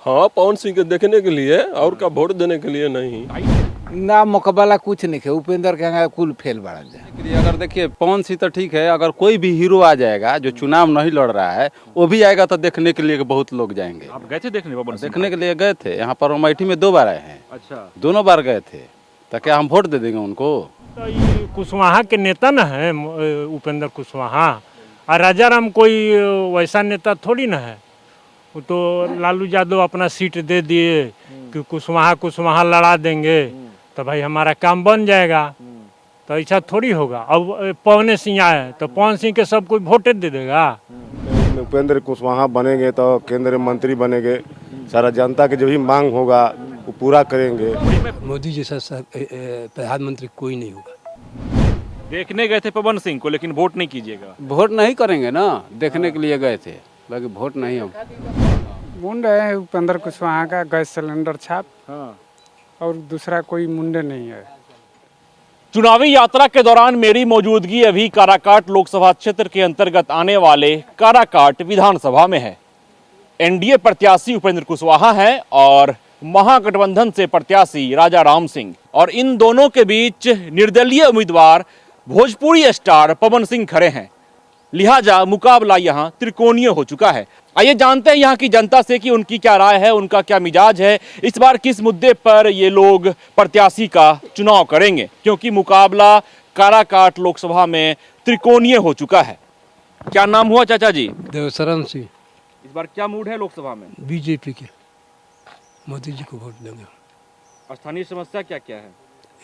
हाँ, पवन सिंह के देखने के लिए और का वोट देने के लिए नहीं। ना मुकबला कुछ नहीं है, उपेंद्र के कुल फेल बढ़ा जाए। अगर देखिए पवन सिंह तो ठीक है, अगर कोई भी हीरो आ जाएगा जो चुनाव नहीं लड़ रहा है वो भी आएगा तो देखने के लिए बहुत लोग जाएंगे। आप गए थे देखने पवन सिंह? देखने के लिए गए थे, यहाँ पर अमेठी में 2 बार आए हैं। अच्छा, दोनों बार गए थे, तो क्या हम वोट दे देंगे उनको? तो ये कुशवाहा के नेता न है उपेंद्र कुशवाहा, और राजाराम कोई वैसा नेता थोड़ी ना है। वो तो लालू यादव अपना सीट दे दिए कि कुशवाहा लड़ा देंगे तो भाई हमारा काम बन जाएगा। तो ऐसा थोड़ी होगा। अब पवन सिंह आए तो पवन सिंह के सब कोई वोट दे देगा। उपेंद्र कुशवाहा बनेंगे तो केंद्रीय मंत्री बनेंगे, सारा जनता के जो भी मांग होगा वो पूरा करेंगे। मोदी जैसा प्रधानमंत्री कोई नहीं होगा। देखने गए थे पवन सिंह को, लेकिन वोट नहीं कीजिएगा। वोट नहीं करेंगे ना, देखने के लिए गए थे, बाकी वोट नहीं होगा। मुंडे है उपेंद्र कुशवाहा का, गैस सिलेंडर छाप। हाँ। और दूसरा कोई मुंडे नहीं है। चुनावी यात्रा के दौरान मेरी मौजूदगी अभी काराकाट लोकसभा क्षेत्र के अंतर्गत आने वाले काराकाट विधानसभा में है। एनडीए प्रत्याशी उपेंद्र कुशवाहा हैं और महागठबंधन से प्रत्याशी राजा राम सिंह, और इन दोनों के बीच निर्दलीय उम्मीदवार भोजपुरी स्टार पवन सिंह खड़े हैं। लिहाजा मुकाबला यहां त्रिकोणीय हो चुका है। आइए जानते हैं यहां की जनता से कि उनकी क्या राय है, उनका क्या मिजाज है, इस बार किस मुद्दे पर ये लोग प्रत्याशी का चुनाव करेंगे, क्योंकि मुकाबला काराकाट लोकसभा में त्रिकोणीय हो चुका है। क्या नाम हुआ चाचा जी? देवशरण सिंह। इस बार क्या मूड है लोकसभा में? बीजेपी के, मोदी जी को वोट देंगे। स्थानीय समस्या क्या क्या है?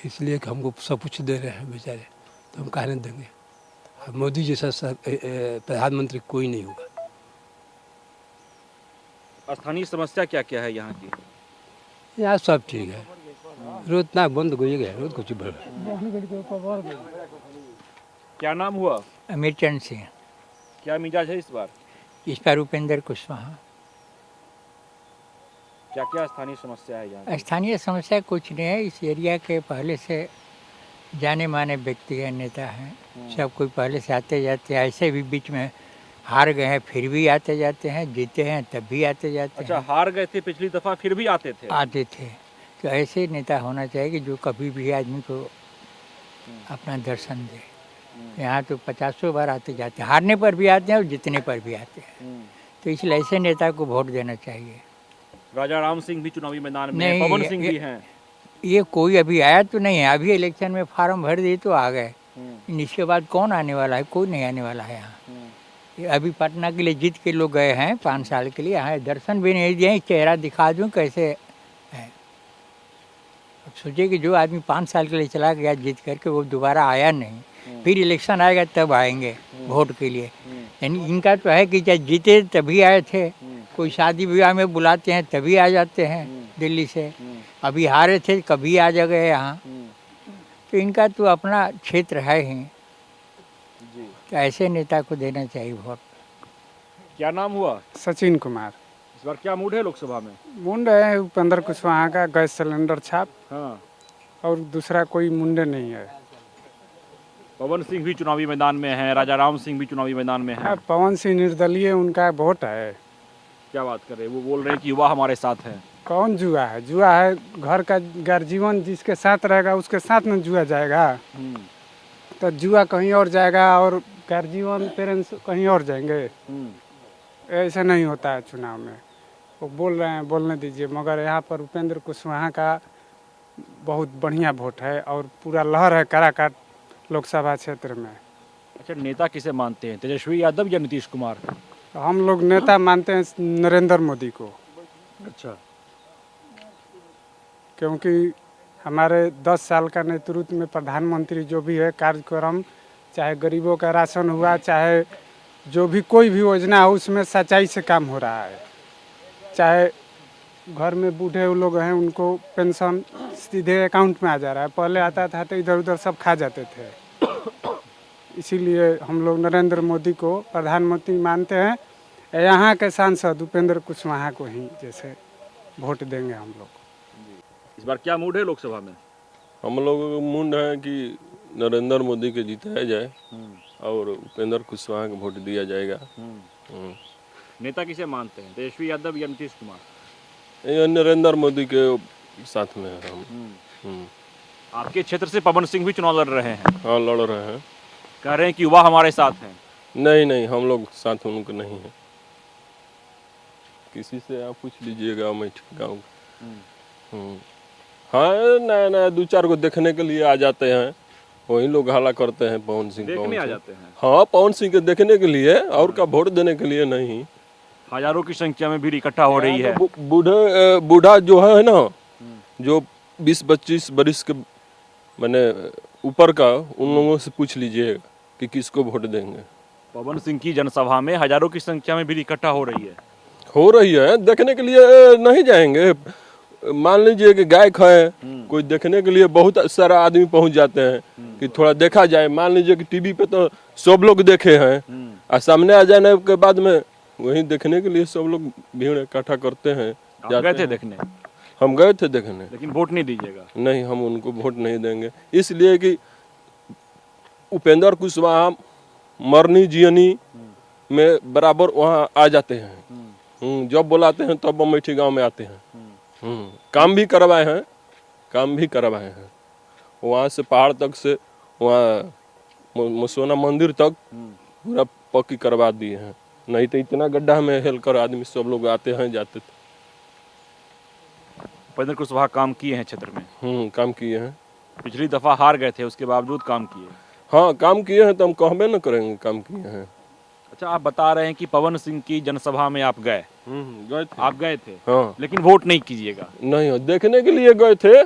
इसलिए कि हमको सब कुछ दे रहे हैं बेचारे, तो हम काहे नहीं देंगे। मोदी जैसा प्रधानमंत्री कोई नहीं होगा। स्थानीय समस्या क्या क्या है यहाँ की? यहाँ सब ठीक है, रोज ना बंद हो गया, रोज कुछ बढ़। क्या नाम हुआ? अमीरचंद सिंह। क्या मिजाज है इस बार? इस पर उपेंद्र कुशवाहा। क्या क्या स्थानीय समस्या है यहाँ? स्थानीय समस्या कुछ नहीं है, इस एरिया के पहले से जाने माने व्यक्ति है, नेता हैं, सब कोई पहले से आते जाते हैं। ऐसे भी बीच में हार गए हैं, फिर भी आते जाते हैं, जीते हैं तब भी आते जाते हैं। अच्छा, हार गए थे पिछली दफा, फिर भी आते थे? आते थे। तो ऐसे नेता होना चाहिए कि जो कभी भी आदमी को अपना दर्शन दे। यहाँ तो 50 बार आते जाते हैं, हारने पर भी आते हैं और जीतने पर भी आते हैं। तो इसलिए ऐसे नेता को वोट देना चाहिए। राजा राम सिंह भी चुनावी मैदान में, पवन सिंह भी हैं। ये कोई अभी आया तो नहीं है, अभी इलेक्शन में फार्म भर दिए तो आ गए। इसके बाद कौन आने वाला है? कोई नहीं आने वाला है यहाँ। ये अभी पटना के लिए जीत के लोग गए हैं 5 साल के लिए, यहाँ दर्शन भी नहीं दिए। चेहरा दिखा दूँ कैसे है। अब सोचिए कि जो आदमी 5 साल के लिए चला गया जीत करके, वो दोबारा आया नहीं, फिर इलेक्शन आएगा तब आएंगे वोट के लिए। यानी इनका तो है कि चाहे जीते तभी आए थे, कोई शादी विवाह में बुलाते हैं तभी आ जाते हैं दिल्ली से। अभी हारे थे कभी आ जा गए यहाँ। तो इनका तो अपना क्षेत्र है ही, तो ऐसे नेता को देना चाहिए वोट। क्या नाम हुआ? सचिन कुमार। इस बार क्या मूड है लोकसभा में? मुंडे है उपेंद्र कुशवाहा का, गैस सिलेंडर छाप। हाँ। और दूसरा कोई मुंडे नहीं है। पवन सिंह भी चुनावी मैदान में है, राजा राम सिंह भी चुनावी मैदान में है। पवन सिंह निर्दलीय, उनका वोट है। क्या बात कर रहे हैं? वो बोल रहे हैं कि युवा हमारे साथ है। कौन जुआ है? जुआ है घर का गर्जीवन जिसके साथ रहेगा उसके साथ में जुआ जाएगा। तो जुआ कहीं और जाएगा और गर्जीवन पेरेंट्स कहीं और जाएंगे। ऐसा नहीं होता है चुनाव में। वो बोल रहे हैं, बोलने दीजिए। मगर यहाँ पर उपेंद्र कुशवाहा का बहुत बढ़िया वोट है और पूरा लहर है काराकाट लोकसभा क्षेत्र में। अच्छा, नेता किसे मानते हैं, तेजस्वी यादव या नीतीश कुमार? तो हम लोग नेता मानते हैं नरेंद्र मोदी को। अच्छा। क्योंकि हमारे 10 साल का नेतृत्व में प्रधानमंत्री जो भी है कार्यक्रम, चाहे गरीबों का राशन हुआ, चाहे जो भी कोई भी योजना हो, उसमें सच्चाई से काम हो रहा है। चाहे घर में बूढ़े लोग हैं उनको पेंशन सीधे अकाउंट में आ जा रहा है, पहले आता था तो इधर उधर सब खा जाते थे। इसीलिए हम लोग नरेंद्र मोदी को प्रधानमंत्री मानते हैं। यहाँ के सांसद उपेंद्र कुशवाहा को ही जैसे वोट देंगे हम लोग। इस बार क्या मूड है लोकसभा में? हम लोगों का मूड है कि नरेंद्र मोदी के जिताया जाए और उपेंद्र कुशवाहा को वोट दिया जाएगा। नेता किसे मानते हैं, तेजस्वी यादव या नीतीश कुमार? ये नरेंद्र मोदी के साथ में है हम। आपके क्षेत्र से पवन सिंह भी चुनाव लड़ रहे हैं, हाँ लड़ रहे हैं। कह रहे हैं कि युवा हमारे साथ हैं। नहीं नहीं, हम लोग साथ उनके नहीं है। किसी से आप पूछ लीजिएगा अमेठी गाँव। हाँ नया नया 2-4 को देखने के लिए आ जाते हैं, वही लोग हल्ला करते हैं पवन सिंह देखने आ जाते हैं। हाँ पवन सिंह के देखने के लिए, और का वोट देने के लिए नहीं। हजारों की संख्या में भीड़ इकट्ठा हो रही है। बूढ़ा जो है ना, जो 20-25 बरिस के मैंने ऊपर का, उन लोगों से पूछ लीजिएगा कि किसको वोट देंगे। पवन सिंह की जनसभा में हजारों की संख्या में भीड़ इकट्ठा हो रही है, देखने के लिए नहीं जाएंगे। मान लीजिए कि गायक है, कोई देखने के लिए बहुत सारा आदमी पहुंच जाते हैं कि थोड़ा देखा जाए। मान लीजिए कि टीवी पे तो सब लोग देखे हैं, और सामने आ जाने के बाद में वहीं देखने के लिए सब लोग भीड़ इकट्ठा करते हैं। गए थे देखने? हम गए थे देखने, लेकिन वोट नहीं दीजिएगा? नहीं, हम उनको वोट नहीं देंगे, इसलिए कि उपेंद्र कुशवाहा मरनी जियनी में बराबर वहाँ आ जाते हैं। जब बुलाते हैं तब अमेठी गांव में आते हैं। काम भी करवाए हैं, वहाँ से पहाड़ तक से वहाँ मसोना मंदिर तक पूरा पक्की करवा दिए हैं। नहीं तो इतना गड्ढा में हेल कर आदमी सब लोग आते हैं जाते थे। उपेंद्र कुशवाहा काम किए हैं क्षेत्र में? काम किए हैं। पिछली दफा हार गए थे, उसके बावजूद काम किए। हाँ काम किए हैं, तो हम कहबे न करेंगे काम किए हैं। अच्छा, आप बता रहे हैं कि पवन सिंह की जनसभा में आप गए? गए थे। आप गए थे? हाँ। लेकिन वोट नहीं कीजिएगा? नहीं, देखने के लिए गए थे,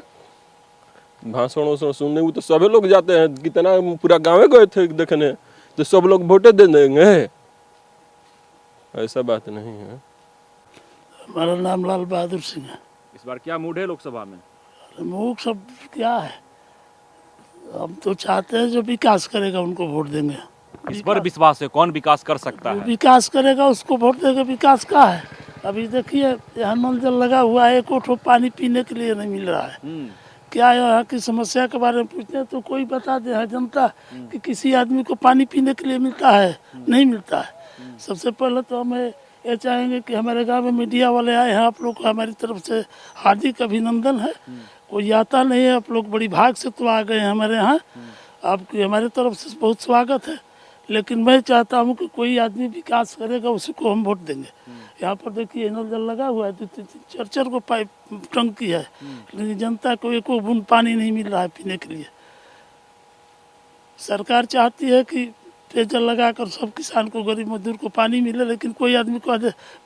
भाषण सुनने। वो तो सभी लोग जाते हैं, कितना पूरा गाँव गए थे देखने, तो सब लोग वोटे दे देंगे, ऐसा बात नहीं है। हमारा नाम लाल बहादुर सिंह है। इस बार क्या मूड है लोकसभा में? मूड सब क्या है, हम तो चाहते हैं जो विकास करेगा उनको वोट देंगे। इस पर विश्वास है? कौन विकास कर सकता है? विकास करेगा उसको वोट देंगे। विकास का है, अभी देखिए यहाँ नल जल लगा हुआ है, एक ठो पानी पीने के लिए नहीं मिल रहा है। क्या यहाँ की समस्या के बारे में पूछते हैं तो कोई बता दे है जनता कि किसी आदमी को पानी पीने के लिए मिलता है? नहीं मिलता है। सबसे पहले तो हमें ये चाहेंगे कि हमारे गांव में मीडिया वाले आए हैं, आप लोग को हमारी तरफ से हार्दिक अभिनंदन है। कोई आता नहीं है, आप लोग बड़ी भाग से तो आ गए हैं हमारे यहाँ, आपकी हमारी तरफ से बहुत स्वागत है। लेकिन मैं चाहता हूँ कि कोई आदमी विकास करेगा उसी को हम वोट देंगे। यहाँ पर देखिए नल जल लगा हुआ है, 4-4 को पाइप टंकी है, लेकिन जनता को एक बूंद पानी नहीं मिल रहा है पीने के लिए। सरकार चाहती है कि पेयजल लगाकर सब किसान को, गरीब मजदूर को पानी मिले, लेकिन कोई आदमी को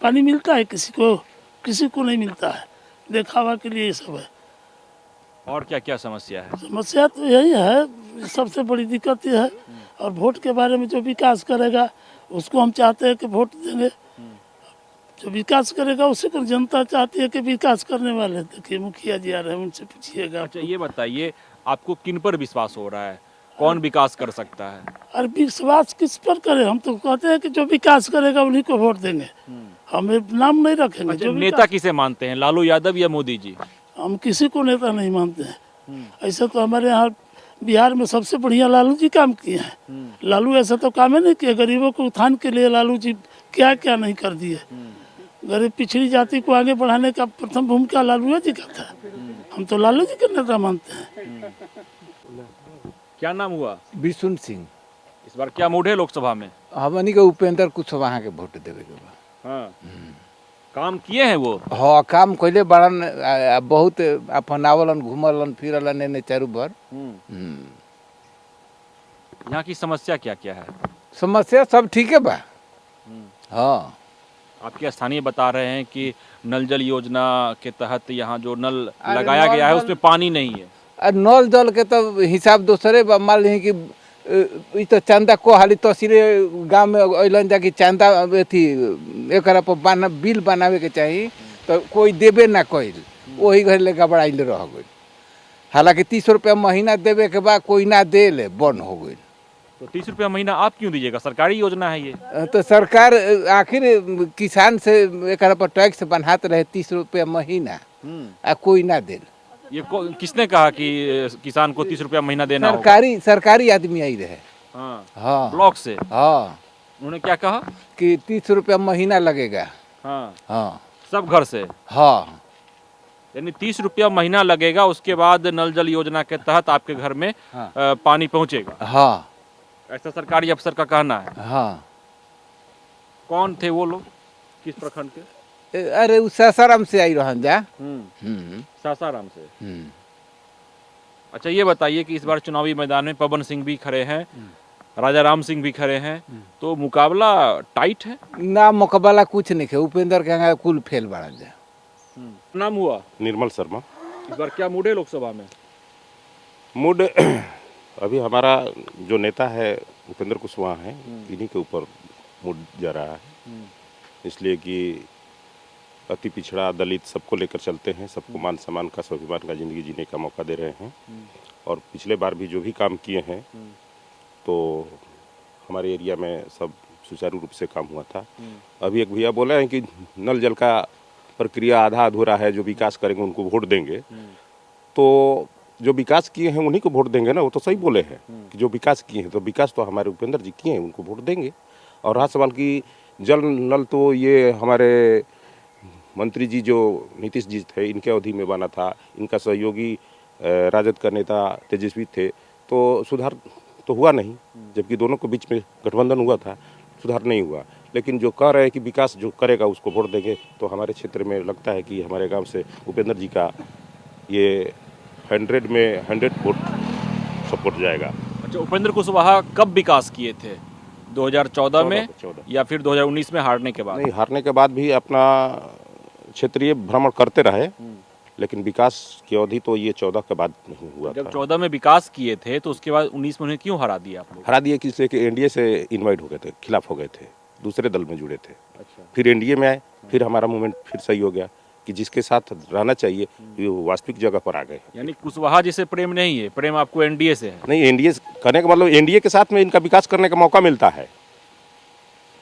पानी मिलता है? किसी को नहीं मिलता है। दिखावा के लिए ये सब है। और क्या क्या समस्या है? समस्या तो यही है, सबसे बड़ी दिक्कत ये है। और वोट के बारे में जो विकास करेगा उसको हम चाहते हैं कि वोट देंगे। जो विकास करेगा उसी को जनता चाहती है कि विकास करने वाले। देखिए मुखिया जी आ रहे हैं, उनसे पूछिएगा। अच्छा ये बताइए, आपको किन पर विश्वास हो रहा है, कौन विकास कर सकता है? अरे विश्वास किस पर करें, हम तो कहते हैं कि जो विकास करेगा उन्हीं को वोट देंगे, हमें नाम नहीं रखेंगे। अच्छा, नेता किसे मानते हैं, लालू यादव या मोदी जी? हम किसी को नेता नहीं मानते हैं। ऐसा तो हमारे यहाँ बिहार में सबसे बढ़िया लालू जी काम किए हैं। लालू ऐसा तो काम है नहीं किया, गरीबों को उत्थान के लिए लालू जी क्या क्या नहीं कर दिए। गरीब पिछड़ी जाति को आगे बढ़ाने का प्रथम भूमिका लालू जी का था। हम तो लालू जी के नेता मानते हैं। क्या नाम हुआ? विशुन सिंह। इस बार क्या मूड है लोकसभा में? हमनी के उपेंद्र कुशवाहा के वोट देवे के बा। हाँ। काम किए हैं वो? हाँ काम कैले बड़न, बहुत अपनावलन, घूमलन फिरलन एने चारू भर। यहाँ की समस्या क्या क्या है? समस्या सब ठीक है बा। हाँ आपके स्थानीय बता रहे हैं कि नल जल योजना के तहत यहाँ जो नल लगाया गया है उसमें पानी नहीं है। नल जल के तो हिसाब दूसरे बा। मान ली कि तो चंदा को हाली तहसील गाँव में अलन जाकि चंदा अथी एक बिल बनावे के चाहिए, तो कोई देवे ना कैल, वही घर ले गबड़ाइल रह गई। हालांकि 30 रुपया महीना देवे के बाद कोई ना दे ले, बंद हो गई। तो 30 रुपया महीना आप क्यों दीजिएगा, सरकारी योजना है ये। तो सरकार आखिर किसान से एक पर टैक्स बनाते रहे 30 रुपया महीना, आ कोई ना दे। ये किसने कहा कि किसान को 30 रुपया महीना देना सरकारी आदमी आई रहे। हाँ, हाँ ब्लॉक से। हाँ उन्होंने क्या कहा कि 30 रुपया महीना लगेगा। हाँ हाँ सब घर से। हाँ यानी 30 रुपया महीना लगेगा, उसके बाद नल जल योजना के तहत आपके घर में पानी पहुंचेगा। हाँ ऐसा सरकारी अफसर का कहना है। हाँ। कौन थे वो लोग, किस प्रखंड के? अरे उ सासाराम से आई रहन जा। सासाराम से। अच्छा ये बताइए कि इस बार चुनावी मैदान में पवन सिंह भी खड़े हैं, राजा राम सिंह भी खड़े हैं, तो मुकाबला टाइट है? ना मुकाबला कुछ नहीं है, उपेंद्र के कुल फेल बढ़ जा। नाम हुआ निर्मल शर्मा। इस बार क्या मूड है लोकसभा में? मूड अभी हमारा जो नेता है उपेंद्र कुशवाहा है, इन्हीं के ऊपर मूड जा रहा है, इसलिए कि अति पिछड़ा दलित सबको लेकर चलते हैं, सबको मान सम्मान का स्वाभिमान का ज़िंदगी जीने का मौका दे रहे हैं। और पिछले बार भी जो भी काम किए हैं तो हमारे एरिया में सब सुचारू रूप से काम हुआ था। अभी एक भैया बोले हैं कि नल जल का प्रक्रिया आधा अधूरा है, जो विकास करेंगे उनको वोट देंगे। तो जो विकास किए हैं उन्हीं को वोट देंगे ना, वो तो सही बोले हैं कि जो विकास किए हैं, तो विकास तो हमारे उपेंद्र जी किए हैं, उनको वोट देंगे। और रहा सवाल की जल नल, तो ये हमारे मंत्री जी जो नीतीश जी थे, इनके अवधि में बना था, इनका सहयोगी राजद का नेता तेजस्वी थे, तो सुधार तो हुआ नहीं। जबकि दोनों के बीच में गठबंधन हुआ था, सुधार नहीं हुआ। लेकिन जो कह रहे हैं कि विकास जो करेगा उसको वोट देंगे, तो हमारे क्षेत्र में लगता है कि हमारे गांव से उपेंद्र जी का ये 100 में 100 वोट सपोर्ट जाएगा। अच्छा, उपेंद्र कुशवाहा कब विकास किए थे? 2014 में 14 या फिर 2019 में हारने के बाद? नहीं, हारने के बाद भी अपना क्षेत्रीय भ्रमण करते रहे, लेकिन विकास की अवधि तो ये 14 के बाद नहीं हुआ जब था। 14 में विकास किए थे तो उसके बाद 19 में उन्हें क्यों हरा दिया आप लोग? हरा दिए कि इसलिए कि एनडीए से इनवाइट हो गए थे, खिलाफ हो गए थे, दूसरे दल में जुड़े थे। अच्छा। फिर एनडीए में आए, फिर हमारा मूवमेंट फिर सही हो गया कि जिसके साथ रहना चाहिए वो वास्तविक जगह पर आ गए। यानी कुशवाहा जी से प्रेम नहीं है, प्रेम आपको एनडीए से है? नहीं, एनडीए करने का मतलब एनडीए के साथ में इनका विकास करने का मौका मिलता है।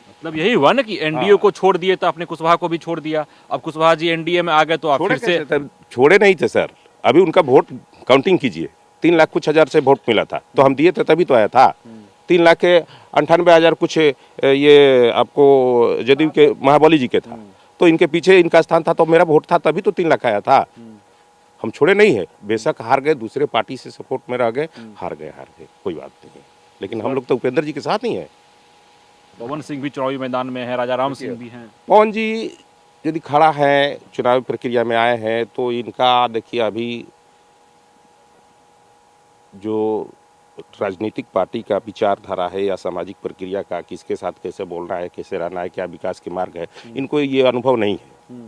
मतलब यही हुआ ना कि एनडीए को छोड़ दिए तो आपने कुशवाहा को भी छोड़ दिया, अब कुशवाहा जी एनडीए में आ गए तो आप फिर से छोड़े नहीं थे सर। अभी उनका वोट काउंटिंग कीजिए, 3 लाख कुछ हजार से वोट मिला था, तो हम दिए थे तभी तो आया था। 3 लाख के 98,000 कुछ ये आपको जदयू के महाबली जी के था, तो इनके पीछे इनका स्थान था, तो मेरा वोट था, तभी तो 3 लाख आया था। हम छोड़े नहीं है, बेशक हार गए, दूसरे पार्टी से सपोर्ट में रह गए, हार गए कोई बात नहीं, लेकिन हम लोग तो उपेंद्र जी के साथ ही है। पवन सिंह भी चुनावी मैदान में है, राजा राम सिंह भी हैं। पवन जी यदि खड़ा है, चुनावी प्रक्रिया में आए हैं, तो इनका देखिए अभी जो राजनीतिक पार्टी का विचारधारा है या सामाजिक प्रक्रिया का, किसके साथ कैसे बोलना है, कैसे रहना है, क्या विकास के मार्ग है, इनको ये अनुभव नहीं है।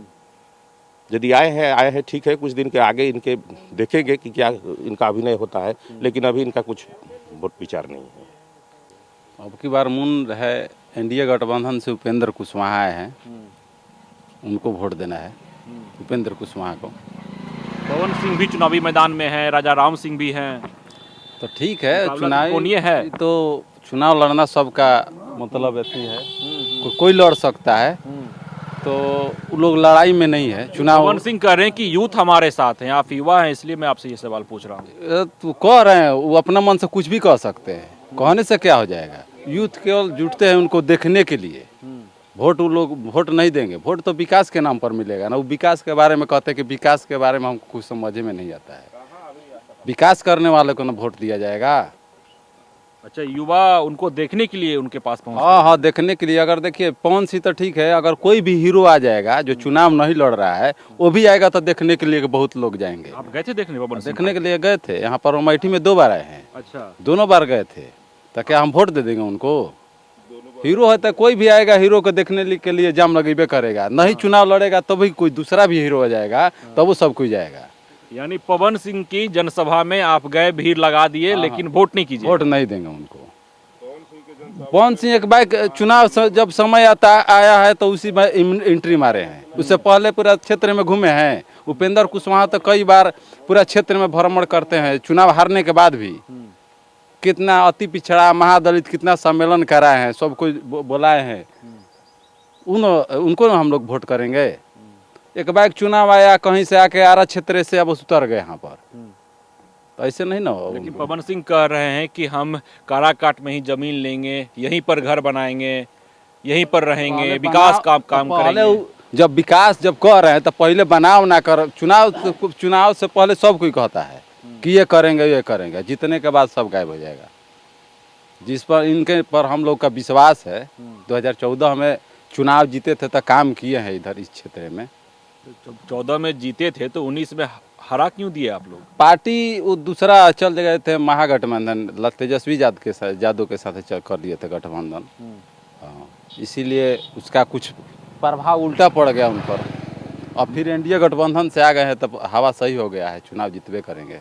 यदि आए हैं ठीक है, कुछ दिन के आगे इनके देखेंगे कि क्या इनका अभिनय होता है, लेकिन अभी इनका कुछ वोट विचार नहीं है। अब की बार मून है एनडीए गठबंधन से उपेंद्र कुशवाहा आए हैं, उनको वोट देना है, उपेंद्र कुशवाहा को। पवन सिंह भी चुनावी मैदान में है, राजा राम सिंह भी हैं, तो ठीक है, चुनावी है तो चुनाव लड़ना सबका मतलब ऐसी है, कोई लड़ सकता है, तो वो लोग लड़ाई में नहीं है। चुनाव पवन सिंह कह रहे हैं कि यूथ हमारे साथ हैं, आप युवा हैं, इसलिए मैं आपसे ये सवाल पूछ रहा हूँ। तो कह रहे हैं, वो अपना मन से कुछ भी कह सकते हैं, कहने से क्या हो जाएगा। यूथ केवल जुटते हैं उनको देखने के लिए, वोट वो लोग वोट नहीं देंगे, वोट तो विकास के नाम पर मिलेगा ना। वो विकास के बारे में कहते हैं कि विकास के बारे में हमको कुछ समझ में नहीं आता है, विकास करने वाले को ना वोट दिया जाएगा। अच्छा, युवा उनको देखने के लिए उनके पास पहुंचते हैं? हाँ, देखने के लिए। अगर देखिए पवन सिंह तो ठीक है, अगर कोई भी हीरो आ जाएगा जो चुनाव नहीं लड़ रहा है, वो भी आएगा तो देखने के लिए बहुत लोग जाएंगे। आप गए थे देखने? पवन सिंह देखने के लिए गए थे, यहाँ पर अमेठी में 2 बार आए हैं। अच्छा, दोनों बार गए थे, तो क्या हम वोट दे देंगे उनको? हीरो है तो कोई भी आएगा, हीरो को देखने के लिए जाम लगेबे करेगा। नहीं चुनाव लड़ेगा तभी कोई दूसरा भी हीरो आ जाएगा, तब वो सब कोई जाएगा। यानी पवन सिंह की जनसभा में आप गए, भीड़ लगा दिए, लेकिन वोट नहीं कीजिए? वोट नहीं देंगे उनको। पवन सिंह एक बार चुनाव जब समय आया है तो उसी में एंट्री मारे हैं, उससे पहले पूरा क्षेत्र में घूमे हैं। उपेंद्र कुशवाहा तो कई बार पूरा क्षेत्र में भ्रमण करते हैं, चुनाव हारने के बाद भी। कितना अति पिछड़ा महादलित कितना सम्मेलन कराए हैं, सब कोई बुलाए हैं, उनको हम लोग वोट करेंगे। एक बार चुनाव आया कहीं से आके आरा क्षेत्र से अब उतर गए यहाँ पर, तो ऐसे नहीं ना हो। लेकिन पवन सिंह कह रहे हैं कि हम काराकाट में ही जमीन लेंगे, यहीं पर घर बनाएंगे, यहीं पर रहेंगे, विकास काम करेंगे। जब विकास जब कर रहे हैं तो पहले बनाव ना कर, चुनाव से पहले सब कोई कहता है कि ये करेंगे, जीतने के बाद सब गायब हो जाएगा। जिस पर इनके पर हम लोग का विश्वास है। 2014 में चुनाव जीते थे तो काम किए हैं इधर इस क्षेत्र में। 14 में जीते थे तो 19 में हरा क्यों दिए आप लोग? पार्टी वो दूसरा चल गए थे, महागठबंधन तेजस्वी यादव के साथ कर लिए थे गठबंधन। हाँ, इसीलिए उसका कुछ प्रभाव उल्टा पड़ गया उन पर। अब फिर एनडीए गठबंधन से आ गए हैं तब हवा सही हो गया है, चुनाव जीतवे करेंगे।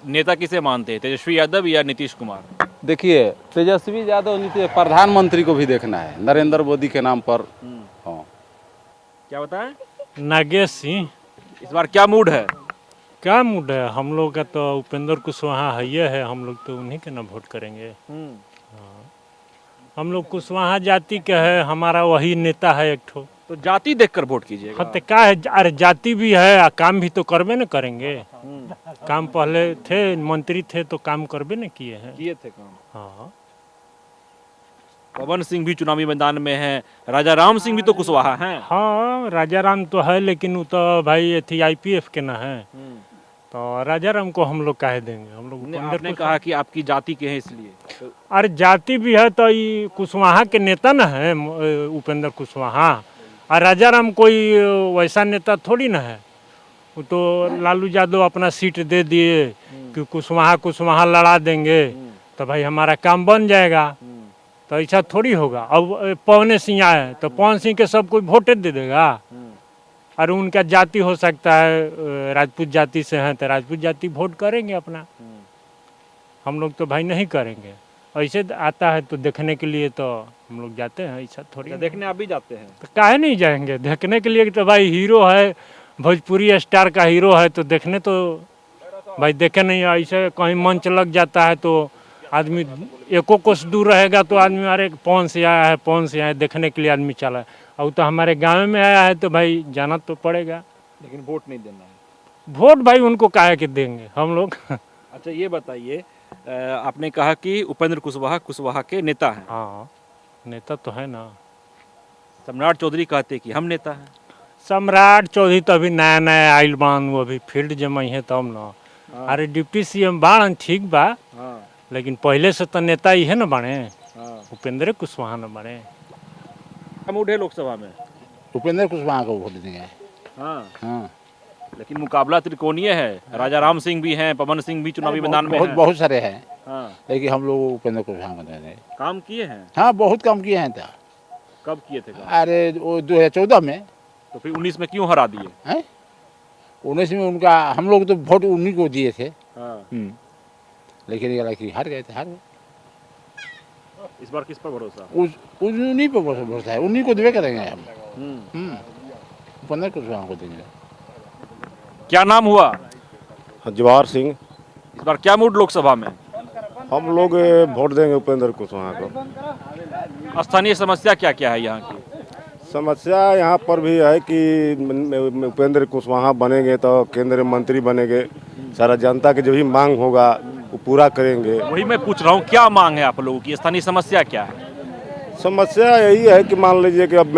नेता किसे मानते हैं, तेजस्वी यादव या नीतीश कुमार? देखिए, तेजस्वी यादव प्रधानमंत्री को भी देखना है, नरेंद्र मोदी के नाम पर। हाँ, क्या बताएं? नागेश सिंह। इस बार क्या मूड है? क्या मूड है, हम लोग का तो उपेंद्र कुशवाहा है, ये है, हम लोग तो उन्हीं के ना वोट करेंगे। हाँ, हम लोग कुशवाहा जाति के है, हमारा वही नेता है एक ठो। तो जाति देखकर वोट कीजिएगा। हाँ, तो क्या है, अरे जाति भी है, काम भी तो करबे न करेंगे। काम पहले थे, मंत्री थे तो काम करबे न किए हैं। किए थे काम। हाँ, पवन सिंह भी चुनावी मैदान में है, राजा राम सिंह भी तो कुशवाहा हैं। हाँ, राजा राम तो है, लेकिन वो तो भाई थी IPF के ना है, तो राजा राम को हम लोग काहे देंगे। हम लोग आपने कहा कि आपकी जाति के हैं इसलिए। अरे जाति भी है तो ये कुशवाहा के नेता न है, उपेंद्र कुशवाहा। और राजा राम कोई वैसा नेता थोड़ी ना है। वो तो लालू यादव अपना सीट दे दिए कि कुशवाहा लड़ा देंगे तो भाई हमारा काम बन जाएगा, तो ऐसा थोड़ी होगा। अब पवन सिंह आए तो पवन सिंह के सब कोई वोट दे देगा। और उनका जाति हो सकता है राजपूत जाति से हैं तो राजपूत जाति वोट करेंगे अपना। हम लोग तो भाई नहीं करेंगे। ऐसे आता है तो देखने के लिए तो हम लोग जाते हैं, ऐसा थोड़ी। देखने आप भी जाते हैं? तो काहे नहीं जाएंगे देखने के लिए? तो भाई हीरो है, भोजपुरी स्टार का हीरो है, तो देखने तो भाई देखे नहीं। ऐसे कहीं मंच लग जाता है तो आदमी एको कोस दूर रहेगा तो आदमी अरे पवन से आया है, पवन से आया है, देखने के लिए आदमी चला है। और तो हमारे गांव में आया है तो भाई जाना तो पड़ेगा। लेकिन वोट नहीं देना है। वोट भाई उनको काहे के देंगे हम लोग। अच्छा, ये बताइए, आपने कहा कि उपेंद्र कुशवाहा के नेता हैं। हाँ, नेता तो है ना। सम्राट चौधरी कहते कि हम नेता हैं। सम्राट चौधरी तो अभी नया नया आइल बान, वो अभी फील्ड जमाई है तब ना। अरे डिप्टी CM बाण ठीक बा, लेकिन पहले से तो नेता ही है ना बने, उपेंद्र कुशवाहा न बने। मूड है लोकसभा में? उपेंद्र कुशवाहा को वोट देंगे। हाँ, लेकिन मुकाबला त्रिकोणीय है। राजा राम सिंह भी हैं, पवन सिंह भी चुनावी मैदान में हैं। बहुत सारे हैं। हाँ, लेकिन हम लोग उपेंद्र कुशवाहा को देंगे। काम किए हैं? हाँ, बहुत काम किए हैं। था कब किए थे काम? अरे वो 2014 में। तो फिर 19 में क्यों हरा दिए? हैं 19 में उनका हम लोग तो वोट उन्हीं को दिए थे। लेकिन हार गए थे, हार गए। इस बार किस पर भरोसा? उन्हीं पर भरोसा है, उन्हीं को देवे करेंगे हम। उपेंद्र कुशवाहा को देंगे। क्या नाम हुआ? जवाहर सिंह। इस बार क्या मूड लोकसभा में? हम लोग वोट देंगे उपेंद्र कुशवाहा को। स्थानीय समस्या क्या क्या है यहाँ की? समस्या यहाँ पर भी है कि उपेंद्र कुशवाहा बनेंगे तो केंद्रीय मंत्री बनेंगे, सारा जनता के जो भी मांग होगा वो पूरा करेंगे। वही मैं पूछ रहा हूँ, क्या मांग है आप लोगों की? स्थानीय समस्या क्या है? समस्या यही है कि मान लीजिए कि अब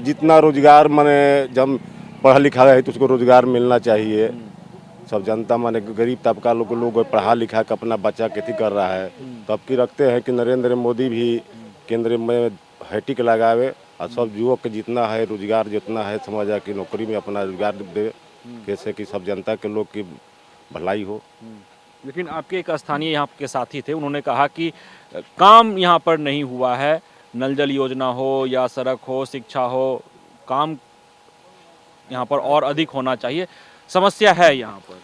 जितना रोजगार माने जब पढ़ा लिखा है तो उसको रोजगार मिलना चाहिए। सब जनता माने गरीब तबका लोग पढ़ा लिखा के अपना बच्चा खेती कर रहा है। तो अब की रखते हैं कि नरेंद्र मोदी भी केंद्र में हैटिक लगावे और सब युवक के जितना है रोजगार जितना है समाज की नौकरी में अपना रोजगार दे, कैसे कि सब जनता के लोग की भलाई हो। लेकिन आपके एक स्थानीय यहाँ के साथी थे, उन्होंने कहा कि काम यहाँ पर नहीं हुआ है, नल जल योजना हो या सड़क हो, शिक्षा हो, काम यहाँ पर और अधिक होना चाहिए। समस्या है यहाँ पर?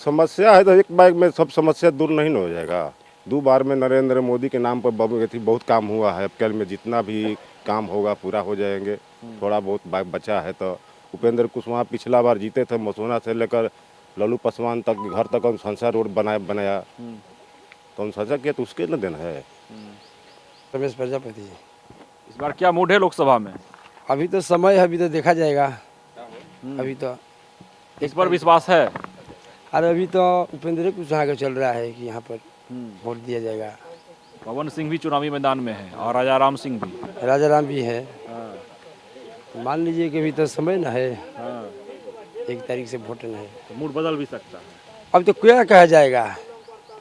समस्या है तो एक बार में सब समस्या दूर नहीं हो जाएगा। 2 बार में नरेंद्र मोदी के नाम पर बहुत काम हुआ है। अब कल में जितना भी काम होगा पूरा हो जाएंगे। थोड़ा बहुत बचा है तो उपेंद्र कुशवाहा पिछला बार जीते थे, मसोना से लेकर लल्लू पासवान तक घर तक हम संसार रोड बनाया तो हम सोचा किया तो उसके न देना है। रमेश प्रजापति। इस बार क्या मूड है लोकसभा में? अभी तो समय है, अभी तो देखा जाएगा। अभी तो इस पर विश्वास है? अरे अभी तो उपेंद्र कुशवाहा का चल रहा है कि यहाँ पर वोट दिया जाएगा। पवन सिंह भी चुनावी मैदान में है और राजा राम सिंह भी। राजा राम भी है। मान लीजिए कि अभी तो समय ना है, 1 तारीख से वोट है, तो मूड बदल भी सकता है। अब तो क्या कहा जाएगा।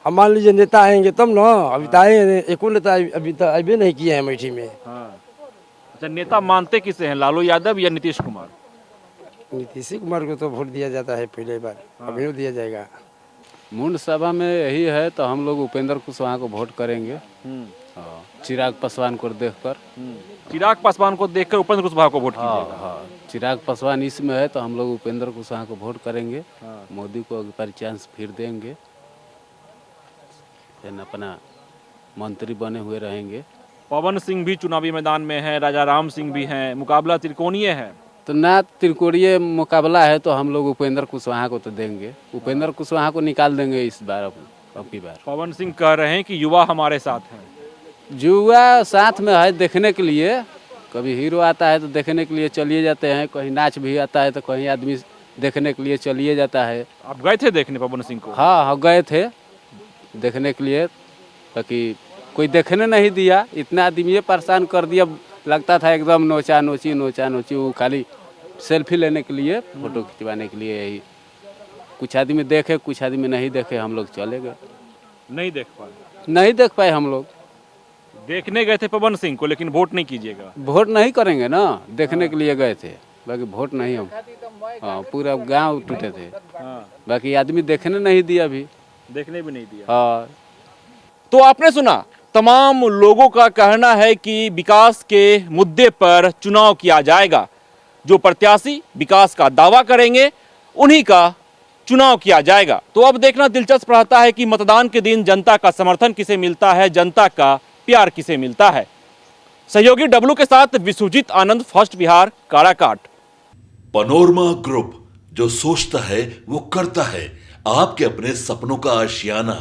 अब मान लीजिए नेता आएंगे तब ना, अभी तो आए एको नेता अभी तो अभी नहीं किए हैं अमेठी में। अच्छा, नेता मानते किसे हैं, लालू यादव या नीतीश कुमार? नीतीश कुमार को तो वोट दिया जाता है पहले बार, अभी नहीं दिया जाएगा। मुंड सभा में यही है तो हम लोग उपेंद्र कुशवाहा को वोट करेंगे। हाँ, चिराग पासवान को देखकर। चिराग पासवान को देखकर उपेंद्र कुशवाहा को वोट कीजिएगा? हाँ, चिराग पासवान इसमें है तो हम लोग उपेंद्र कुशवाहा को वोट करेंगे। मोदी को अगर चांस फिर देंगे, अपना मंत्री बने हुए रहेंगे। पवन सिंह भी चुनावी मैदान में है, राजा राम सिंह भी हैं, मुकाबला त्रिकोणीय है। तो ना त्रिकोणीय मुकाबला है तो हम लोग उपेंद्र कुशवाहा को तो देंगे, उपेंद्र कुशवाहा को निकाल देंगे इस बार, अब की बार। पवन सिंह कह रहे हैं कि युवा हमारे साथ हैं। युवा साथ में है देखने के लिए, कभी हीरो आता है तो देखने के लिए चलिए जाते हैं, कहीं नाच भी आता है तो कहीं आदमी देखने के लिए चलिए जाता है। आप गए थे देखने पवन सिंह को? हाँ, गए थे देखने के लिए, ताकि कोई देखने नहीं दिया, इतना आदमी ये परेशान कर दिया, लगता था एकदम नोचा नोची वो खाली सेल्फी लेने के लिए, फोटो खिंचवाने के लिए। यही कुछ आदमी देखे, कुछ आदमी नहीं देखे, हम लोग चले गए। नहीं देख पाए हम लोग। देखने गए थे पवन सिंह को, लेकिन वोट नहीं कीजिएगा? वोट नहीं करेंगे ना, देखने के लिए गए थे, बाकी वोट नहीं हम। हाँ, पूरा गांव टूटे थे, बाकी आदमी देखने नहीं दिया, अभी देखने भी नहीं दिया। हाँ, तो आपने सुना, तमाम लोगों का कहना है कि विकास के मुद्दे पर चुनाव किया जाएगा। जो प्रत्याशी विकास का दावा करेंगे उन्हीं का चुनाव किया जाएगा। तो अब देखना दिलचस्प रहता है कि मतदान के दिन जनता का समर्थन किसे मिलता है, जनता का प्यार किसे मिलता है। सहयोगी डब्लू के साथ Vishwajeet Anand, first Bihar, Karakat. Panorama group, जो सोचता है वो करता है। आपके अपने सपनों का आशियाना